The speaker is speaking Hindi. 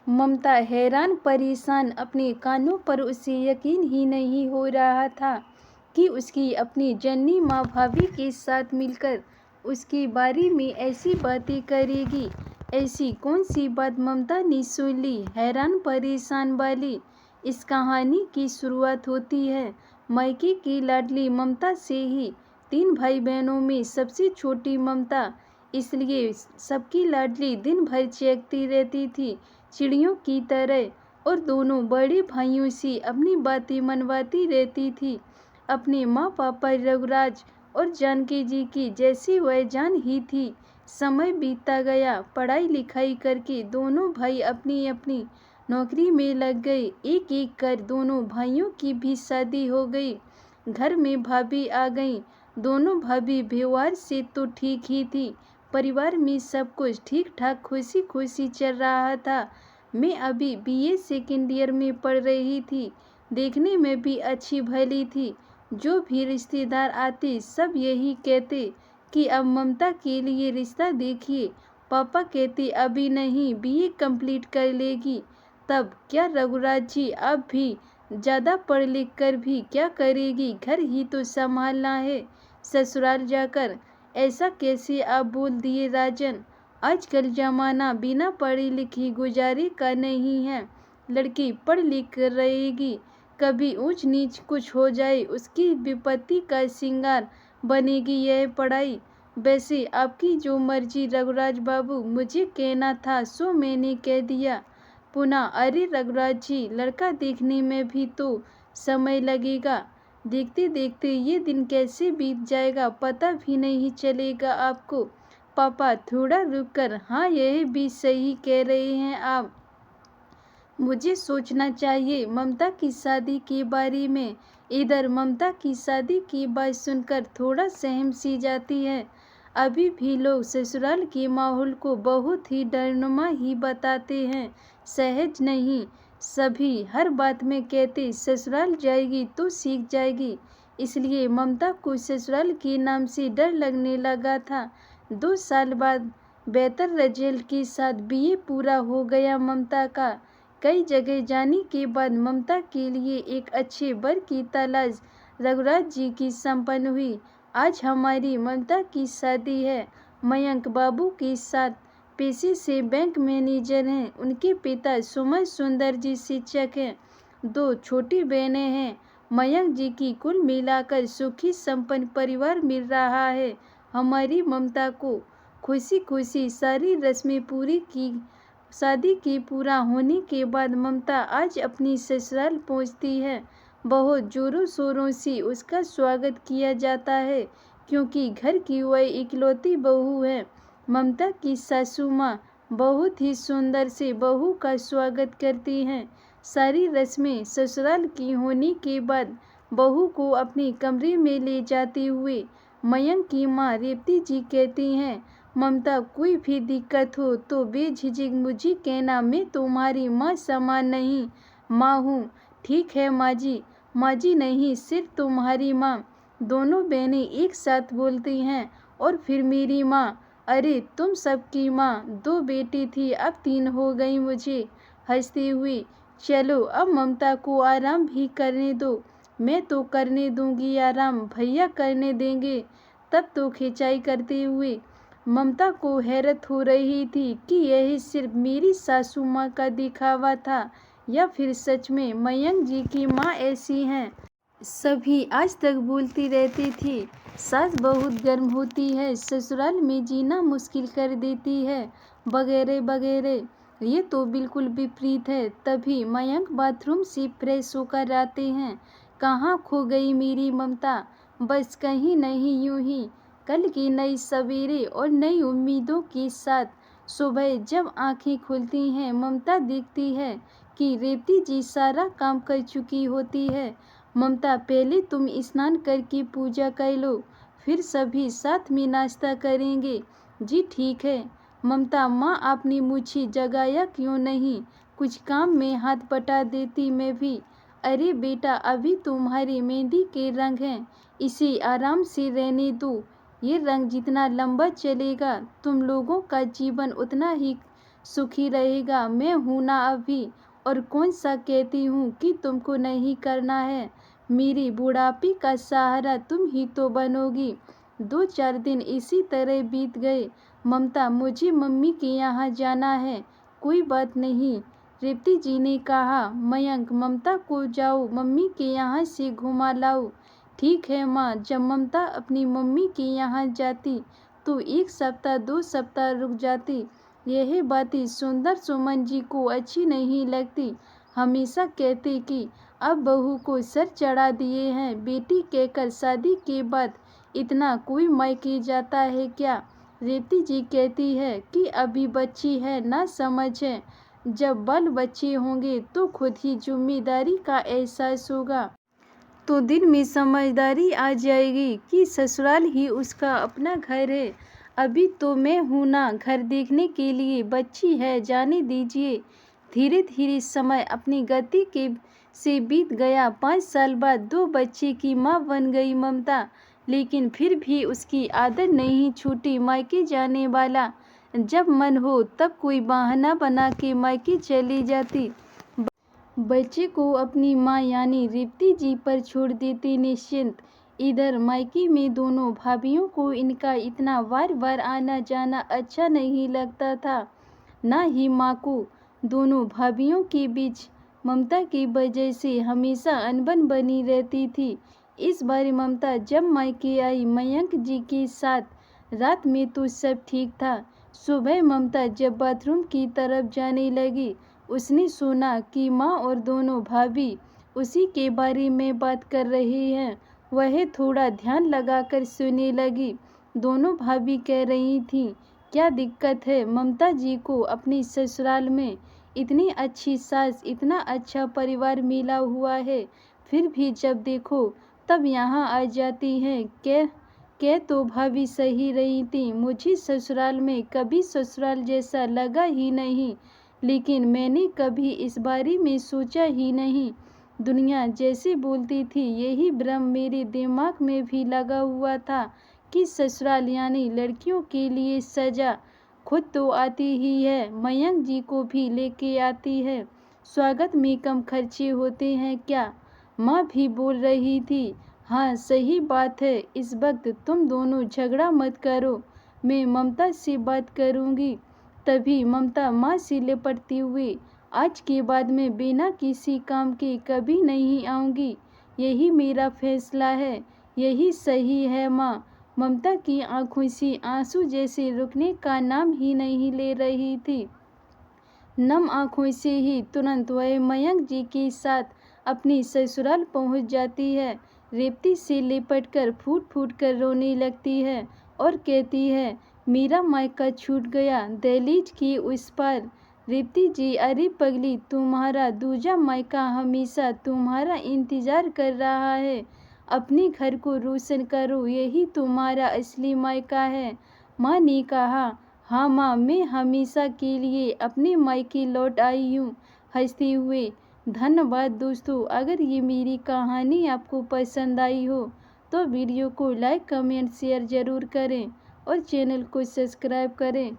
ममता हैरान परेशान अपने कानों पर, उसे यकीन ही नहीं हो रहा था कि उसकी अपनी जननी माँ भाभी के साथ मिलकर उसके बारे में ऐसी बातें करेगी। ऐसी कौन सी बात ममता ने सुन ली? हैरान परेशान वाली इस कहानी की शुरुआत होती है मायके की लाडली ममता से ही। 3 भाई बहनों में सबसे छोटी ममता, इसलिए सबकी लाडली दिन भर चहकती रहती थी चिड़ियों की तरह, और दोनों बड़े भाइयों से अपनी बातें मनवाती रहती थी। अपने माँ पापा रघुराज और जानकी जी की जैसी वह जान ही थी। समय बीतता गया, पढ़ाई लिखाई करके दोनों भाई अपनी अपनी नौकरी में लग गए। एक एक कर दोनों भाइयों की भी शादी हो गई। घर में भाभी आ गई। दोनों भाभी व्यवहार से तो ठीक ही थी। परिवार में सब कुछ ठीक ठाक खुशी खुशी चल रहा था। मैं अभी बीए सेकेंड ईयर में पढ़ रही थी। देखने में भी अच्छी भली थी। जो भी रिश्तेदार आते सब यही कहते कि अब ममता के लिए रिश्ता देखिए। पापा कहते अभी नहीं, बीए कंप्लीट कर लेगी तब। क्या रघुराज जी, अब भी ज़्यादा पढ़ लिख कर भी क्या करेगी? घर ही तो संभालना है ससुराल जाकर। ऐसा कैसे आप बोल दिए राजन? आजकल जमाना बिना पढ़ी लिखी गुजारे का नहीं है। लड़की पढ़ लिख कर रहेगी, कभी ऊंच नीच कुछ हो जाए उसकी विपत्ति का श्रृंगार बनेगी यह पढ़ाई। वैसे आपकी जो मर्जी रघुराज बाबू, मुझे कहना था सो मैंने कह दिया। पुनः अरे रघुराज जी, लड़का देखने में भी तो समय लगेगा। देखते देखते ये दिन कैसे बीत जाएगा पता भी नहीं चलेगा आपको। पापा थोड़ा रुक कर, हाँ यह भी सही कह रहे हैं आप, मुझे सोचना चाहिए ममता की शादी के बारे में। इधर ममता की शादी की बात सुनकर थोड़ा सहम सी जाती है। अभी भी लोग ससुराल के माहौल को बहुत ही डरनुमा ही बताते हैं, सहज नहीं। सभी हर बात में कहते ससुराल जाएगी तो सीख जाएगी। इसलिए ममता को ससुराल के नाम से डर लगने लगा था। 2 साल बाद बेहतर रिजल्ट के साथ बीए पूरा हो गया ममता का। कई जगह जाने के बाद ममता के लिए एक अच्छे वर की तलाश रघुराज जी की संपन्न हुई। आज हमारी ममता की शादी है मयंक बाबू के साथ। पेशे से बैंक मैनेजर हैं। उनके पिता सुमन सुंदर जी शिक्षक हैं। 2 छोटी बहनें हैं। मयंक जी की कुल मिलाकर सुखी संपन्न परिवार मिल रहा है हमारी ममता को। खुशी खुशी सारी रस्में पूरी की। शादी के पूरा होने के बाद ममता आज अपनी ससुराल पहुंचती है। बहुत जोरों शोरों से उसका स्वागत किया जाता है, क्योंकि घर की वह इकलौती बहू है। ममता की सासू माँ बहुत ही सुंदर से बहू का स्वागत करती हैं। सारी रस्में ससुराल की होने के बाद बहू को अपने कमरे में ले जाते हुए मयंक की माँ रेवती जी कहती हैं, ममता कोई भी दिक्कत हो तो बेझिझक मुझे कहना, मैं तुम्हारी माँ समान नहीं माँ हूँ। ठीक है माँ जी। माँ जी नहीं, सिर्फ तुम्हारी माँ। दोनों बहनें एक साथ बोलती हैं। और फिर मेरी माँ। अरे तुम सबकी माँ। 2 बेटी थी, अब 3 हो गई मुझे, हंसते हुए। चलो अब ममता को आराम भी करने दो। मैं तो करने दूंगी आराम, भैया करने देंगे। तब तो खिंचाई करते हुए ममता को हैरत हो रही थी कि यह सिर्फ मेरी सासू माँ का दिखावा था या फिर सच में मयंक जी की माँ ऐसी हैं। सभी आज तक बोलती रहती थी सास बहुत गर्म होती है, ससुराल में जीना मुश्किल कर देती है, वगैरह वगैरह। ये तो बिल्कुल विपरीत है। तभी मयंक बाथरूम से फ्रेश होकर आते हैं। कहाँ खो गई मेरी ममता? बस कहीं नहीं, यूं ही कल की नई सवेरे और नई उम्मीदों के साथ सुबह जब आंखें खुलती हैं, ममता देखती है कि रेवती जी सारा काम कर चुकी होती है। ममता, पहले तुम स्नान करके पूजा कर लो, फिर सभी साथ में नाश्ता करेंगे। जी ठीक है। ममता, माँ आपने मुझे जगाया क्यों नहीं? कुछ काम में हाथ बटा देती मैं भी। अरे बेटा, अभी तुम्हारी मेहंदी के रंग हैं, इसे आराम से रहने दो। ये रंग जितना लंबा चलेगा तुम लोगों का जीवन उतना ही सुखी रहेगा। मैं हूँ ना अभी, और कौन सा कहती हूँ कि तुमको नहीं करना है। मेरी बुढ़ापे का सहारा तुम ही तो बनोगी। 2-4 दिन इसी तरह बीत गए। ममता, मुझे मम्मी के यहाँ जाना है। कोई बात नहीं, रेवती जी ने कहा। मयंक, ममता को जाओ मम्मी के यहाँ से घुमा लाओ। ठीक है माँ। जब ममता अपनी मम्मी के यहाँ जाती तो 1 सप्ताह 2 सप्ताह रुक जाती। यह बातें सुंदर सुमन जी को अच्छी नहीं लगती। हमेशा कहते कि अब बहू को सर चढ़ा दिए हैं। बेटी कहकर शादी के बाद इतना कोई मायके जाता है क्या। रेवती जी कहती है कि अभी बच्ची है, ना समझ है। जब बाल बच्चे होंगे तो खुद ही जिम्मेदारी का एहसास होगा, तो दिल में समझदारी आ जाएगी कि ससुराल ही उसका अपना घर है। अभी तो मैं हूँ ना घर देखने के लिए। बच्ची है, जाने दीजिए। धीरे धीरे समय अपनी गति के से बीत गया। 5 साल बाद 2 बच्चे की माँ बन गई ममता। लेकिन फिर भी उसकी आदत नहीं छूटी मायके जाने वाला। जब मन हो तब कोई बहाना बना के मायके चली जाती। बच्चे को अपनी माँ यानी रेवती जी पर छोड़ देते निश्चिंत। इधर मायके में दोनों भाभियों को इनका इतना बार बार आना जाना अच्छा नहीं लगता था, ना ही माँ को। दोनों भाभियों के बीच ममता की वजह से हमेशा अनबन बनी रहती थी। इस बार ममता जब मायके आई मयंक जी के साथ, रात में तो सब ठीक था। सुबह ममता जब बाथरूम की तरफ जाने लगी, उसने सुना कि माँ और दोनों भाभी उसी के बारे में बात कर रहे हैं। वह थोड़ा ध्यान लगाकर सुनने लगी। दोनों भाभी कह रही थीं, क्या दिक्कत है ममता जी को अपने ससुराल में। इतनी अच्छी सास, इतना अच्छा परिवार मिला हुआ है, फिर भी जब देखो तब यहाँ आ जाती हैं। कह तो भाभी सही रही थी। मुझे ससुराल में कभी ससुराल जैसा लगा ही नहीं, लेकिन मैंने कभी इस बारे में सोचा ही नहीं। दुनिया जैसे बोलती थी यही भ्रम मेरे दिमाग में भी लगा हुआ था कि ससुराल यानी लड़कियों के लिए सजा। खुद तो आती ही है, मयंक जी को भी लेके आती है। स्वागत में कम खर्चे होते हैं क्या। माँ भी बोल रही थी। हाँ सही बात है। इस वक्त तुम दोनों झगड़ा मत करो, मैं ममता से बात करूँगी। तभी ममता माँ से लिपटती हुई, आज के बाद मैं बिना किसी काम के कभी नहीं आऊँगी। यही मेरा फैसला है, यही सही है माँ। ममता की आंखों से आंसू जैसे रुकने का नाम ही नहीं ले रही थी। नम आंखों से ही तुरंत वह मयंक जी के साथ अपनी ससुराल पहुंच जाती है। रेवती से लिपटकर फूट फूट कर रोने लगती है और कहती है, मेरा मायका छूट गया दहलीज की उस पार। रेवती जी, अरे पगली, तुम्हारा दूजा मायका हमेशा तुम्हारा इंतजार कर रहा है। अपने घर को रोशन करो, यही तुम्हारा असली मायका है। माँ ने कहा, हाँ माँ, मैं हमेशा के लिए अपने मायके लौट आई हूँ, हंसते हुए। धन्यवाद दोस्तों। अगर ये मेरी कहानी आपको पसंद आई हो तो वीडियो को लाइक कमेंट शेयर ज़रूर करें और चैनल को सब्सक्राइब करें।